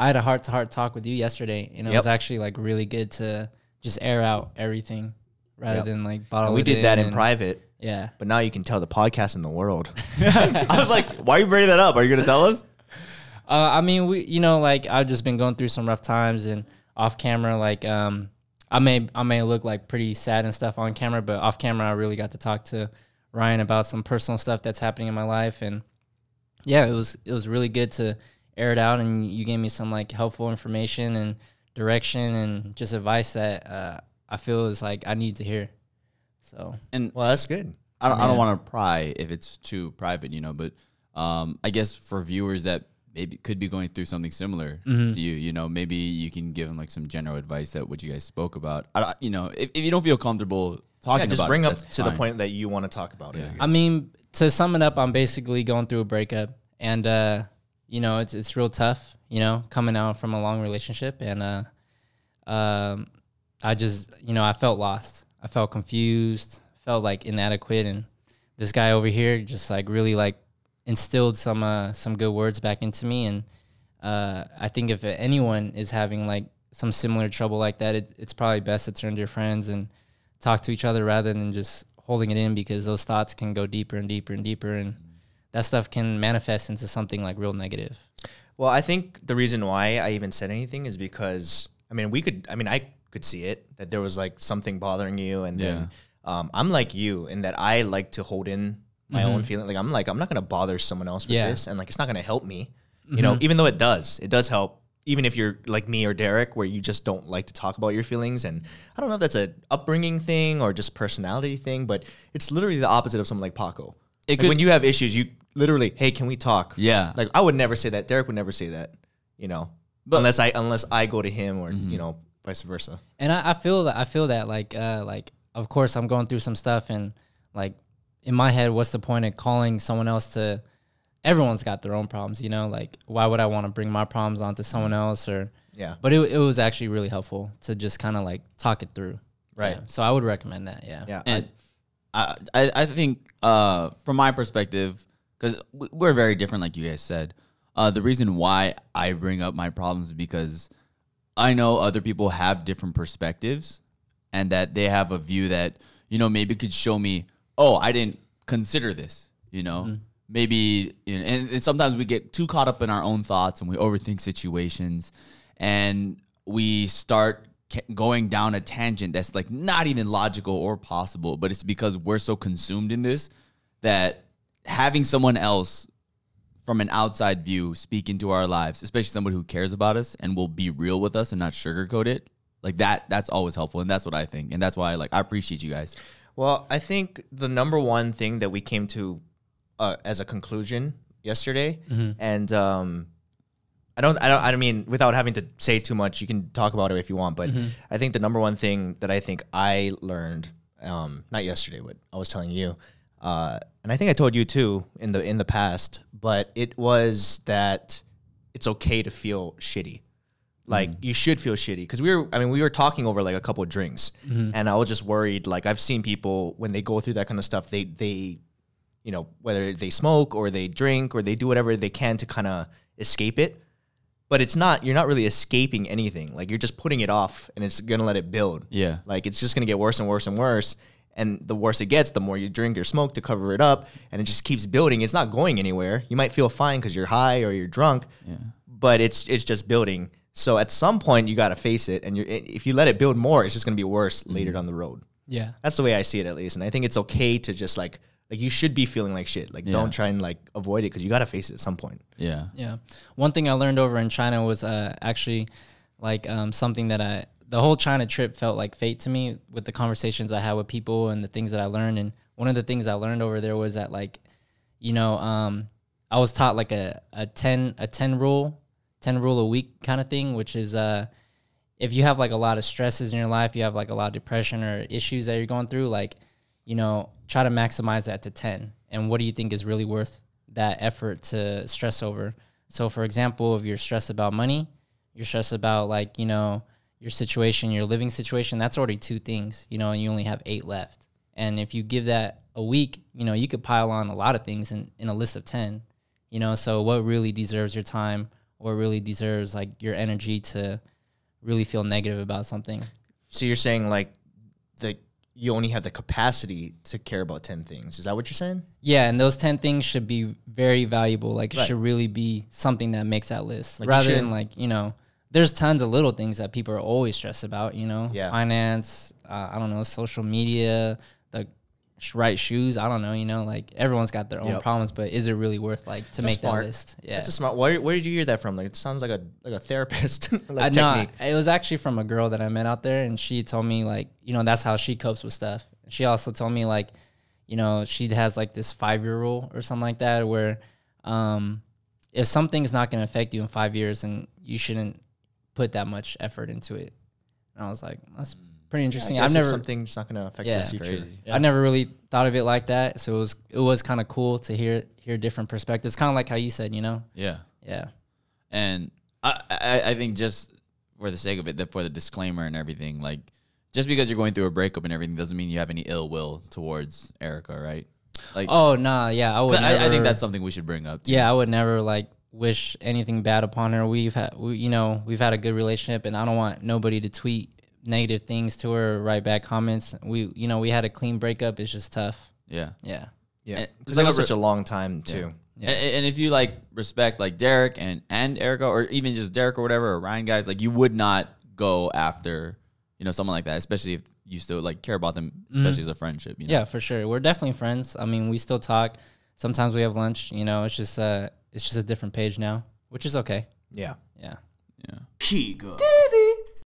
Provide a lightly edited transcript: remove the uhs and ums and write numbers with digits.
I had a heart-to-heart talk with you yesterday, and it was actually like really good to just air out everything rather than like bottle it in. We did that in private. Yeah. But now you can tell the podcast in the world. I was like, why are you bringing that up? Are you going to tell us? I mean, like I've just been going through some rough times, and off camera, like, I may look like pretty sad and stuff on camera, but off camera, I really got to talk to Ryan about some personal stuff that's happening in my life. And yeah, it was really good to air it out, and you gave me some like helpful information and direction and just advice that I feel is like I need to hear. So, and well, that's good. I don't want to pry if it's too private, but I guess for viewers that maybe could be going through something similar to you, maybe you can give them like some general advice that what you guys spoke about. If you don't feel comfortable talking about it, just bring up to the point that you want to talk about it. I mean, to sum it up, I'm basically going through a breakup, and it's real tough, coming out from a long relationship, and I just, I felt lost. I felt confused, felt like inadequate, and this guy over here just like really like instilled some good words back into me. And I think if anyone is having like some similar trouble like that, it's probably best to turn to your friends and talk to each other rather than just holding it in, because those thoughts can go deeper and deeper and deeper, and that stuff can manifest into something like real negative. Well, I think the reason why I even said anything is because, I could see it, that there was like something bothering you. And then I'm like you in that I like to hold in my own feeling. Like, I'm not going to bother someone else with this. And like, it's not going to help me, even though it does help. Even if you're like me or Derrick, where you just don't like to talk about your feelings. And I don't know if that's a upbringing thing or just personality thing, but it's literally the opposite of someone like Paco. When you have issues, you literally, hey, can we talk? Yeah. Like, I would never say that. Derrick would never say that, but unless I go to him or, vice versa. And I feel that like, of course I'm going through some stuff, and like in my head, what's the point of calling someone else to, everyone's got their own problems, like why would I want to bring my problems onto someone else? Or but it was actually really helpful to just kind of like talk it through. Right. Yeah. So I would recommend that. Yeah. And I think from my perspective, because we're very different, like you guys said, the reason why I bring up my problems is because I know other people have different perspectives, and that they have a view that, maybe could show me, oh, I didn't consider this, maybe, and sometimes we get too caught up in our own thoughts and we overthink situations, and we start going down a tangent that's like not even logical or possible, but it's because we're so consumed in this that having someone else from an outside view speak into our lives, especially somebody who cares about us and will be real with us and not sugarcoat it, like that's always helpful. And that's what I think. And that's why I appreciate you guys. Well, I think the number one thing that we came to as a conclusion yesterday, and I don't mean without having to say too much, you can talk about it if you want, but I think the number one thing that I think I learned, not yesterday, but I was telling you, and I think I told you too in the past, but it was that it's okay to feel shitty. Like, you should feel shitty, because we were talking over like a couple of drinks, and I was just worried. Like, I've seen people when they go through that kind of stuff, they whether they smoke or they drink or they do whatever they can to kind of escape it, but you're not really escaping anything. Like, you're just putting it off, and it's gonna let it build. Yeah, like it's just gonna get worse and worse and worse. And the worse it gets, the more you drink or smoke to cover it up, and it just keeps building. It's not going anywhere. You might feel fine because you're high or you're drunk, but it's just building. So at some point, you got to face it, and if you let it build more, it's just going to be worse later down the road. Yeah, that's the way I see it, at least. And I think it's okay to just like you should be feeling like shit. Like, don't try and like avoid it, because you got to face it at some point. Yeah. One thing I learned over in China was actually like something that the whole China trip felt like fate to me, with the conversations I had with people and the things that I learned. And one of the things I learned over there was that, like, I was taught like a 10 rule a week kind of thing, which is if you have like a lot of stresses in your life, you have like a lot of depression or issues that you're going through, like, try to maximize that to 10. And what do you think is really worth that effort to stress over? So for example, if you're stressed about money, you're stressed about like, your situation, your living situation, that's already 2 things, and you only have 8 left. And if you give that a week, you could pile on a lot of things in a list of 10, so what really deserves your time or really deserves like your energy to really feel negative about something. So you're saying like that you only have the capacity to care about 10 things. Is that what you're saying? Yeah, and those 10 things should be very valuable. Like, Right. it should really be something that makes that list. Like, you rather than, shouldn't- like, you know, there's tons of little things that people are always stressed about, you know? Yeah. Finance, I don't know, social media, the right shoes, I don't know, you know? Like, everyone's got their own Yep. problems, but is it really worth, like, to That's make smart. that list? Yeah. That's a smart. Where did you hear that from? Like, it sounds like a therapist like No, technique. it was actually from a girl that I met out there, and she told me, like, you know, that's how she copes with stuff. She also told me, like, you know, she has like this 5-year rule or something like that, where if something's not going to affect you in 5 years, and you shouldn't put that much effort into it. And I was like, that's pretty interesting. I guess I've never, if something's not going to affect Yeah. the future. Crazy. Yeah. I never really thought of it like that. So it was kind of cool to hear different perspectives. Kind of like how you said, you know? Yeah. Yeah. And I think just for the sake of it, that for the disclaimer and everything, like, just because you're going through a breakup and everything doesn't mean you have any ill will towards Erica, right? Like, Oh, nah. Yeah. I would I think never- that's something we should bring up. Too. Yeah, I would never like wish anything bad upon her. We've had a good relationship, and I don't want nobody to tweet negative things to her, write bad comments. We had a clean breakup. It's just tough. Yeah. Yeah. Yeah. And- Because that was such a long time, too. Yeah. And if you like respect like Derrick and Erica, or even just Derrick or whatever, or Ryan guys, like, you would not go after, you know, someone like that, especially if you still like care about them, especially as a friendship. You know? Yeah, for sure. We're definitely friends. I mean, we still talk. Sometimes we have lunch. You know, it's just a different page now, which is okay. Yeah. Yeah. Yeah. Higa.